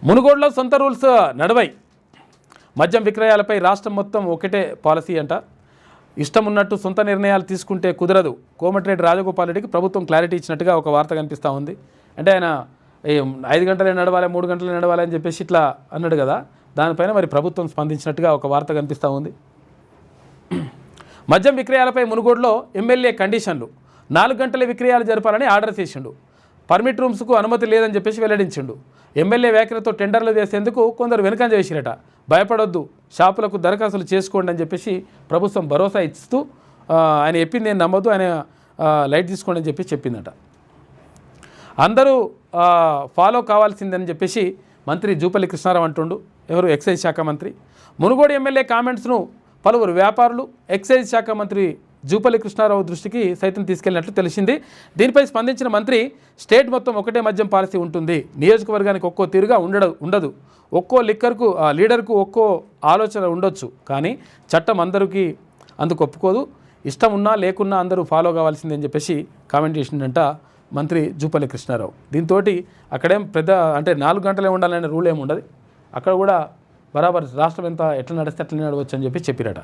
మునుగోడులో సొంత రూల్స్ నడవై మద్యం విక్రయాలపై రాష్ట్రం మొత్తం ఒకటే పాలసీ అంట. ఇష్టం ఉన్నట్టు సొంత నిర్ణయాలు తీసుకుంటే కుదరదు. కోమటిరెడ్డి రాజగోపాల్ రెడ్డికి ప్రభుత్వం క్లారిటీ ఇచ్చినట్టుగా ఒక వార్త కనిపిస్తూ ఉంది. అంటే ఆయన 5 గంటలే నడవాలి 3 గంటలే నడవాలి అని చెప్పేసి ఇట్లా అన్నాడు కదా, దానిపైన మరి ప్రభుత్వం స్పందించినట్టుగా ఒక వార్త కనిపిస్తూ ఉంది. మద్యం విక్రయాలపై మునుగోడులో ఎమ్మెల్యే కండిషన్లు 4 గంటల విక్రయాలు జరపాలని ఆర్డర్ చేసిండు. పర్మిట్ రూమ్స్కు అనుమతి లేదని చెప్పేసి వెల్లడించిండు. ఎమ్మెల్యే వ్యాఖ్యలతో టెండర్లు చేసేందుకు కొందరు వెనుకంజ వేసిరట. భయపడొద్దు, షాపులకు దరఖాస్తులు చేసుకోండి అని చెప్పేసి ప్రభుత్వం భరోసా ఇస్తూ ఆయన చెప్పింది నేను నమ్మొద్దు, ఆయన లైట్ తీసుకోండి అని చెప్పి చెప్పిందట. అందరూ ఫాలో కావాల్సిందని చెప్పేసి మంత్రి జూపల్లి కృష్ణారావు అంటుండు. ఎవరు? ఎక్సైజ్ శాఖ మంత్రి. మునుగోడు ఎమ్మెల్యే కామెంట్స్ను పలువురు వ్యాపారులు ఎక్సైజ్ శాఖ మంత్రి జూపల్లి కృష్ణారావు దృష్టికి సైతం తీసుకెళ్లినట్లు తెలిసింది. దీనిపై స్పందించిన మంత్రి స్టేట్ మొత్తం ఒకటే మద్యం పాలసీ ఉంటుంది, నియోజకవర్గానికి ఒక్కో తీరుగా ఉండదు. ఒక్కో లీడర్కు ఒక్కో ఆలోచన ఉండొచ్చు, కానీ చట్టం అందరికీ అందుకు ఒప్పుకోదు. ఇష్టం ఉన్నా లేకున్నా అందరూ ఫాలో కావాల్సిందే అని చెప్పేసి కామెంట్ చేసిందంట మంత్రి జూపల్లి కృష్ణారావు. దీంతో అక్కడేం పెద్ద అంటే 4 గంటలే ఉండాలనే రూల్ ఏమి ఉండదు. అక్కడ కూడా బరాబర్ రాష్ట్రం ఎట్లా నడిస్తే అట్లా నడవచ్చు అని చెప్పి చెప్పిరట.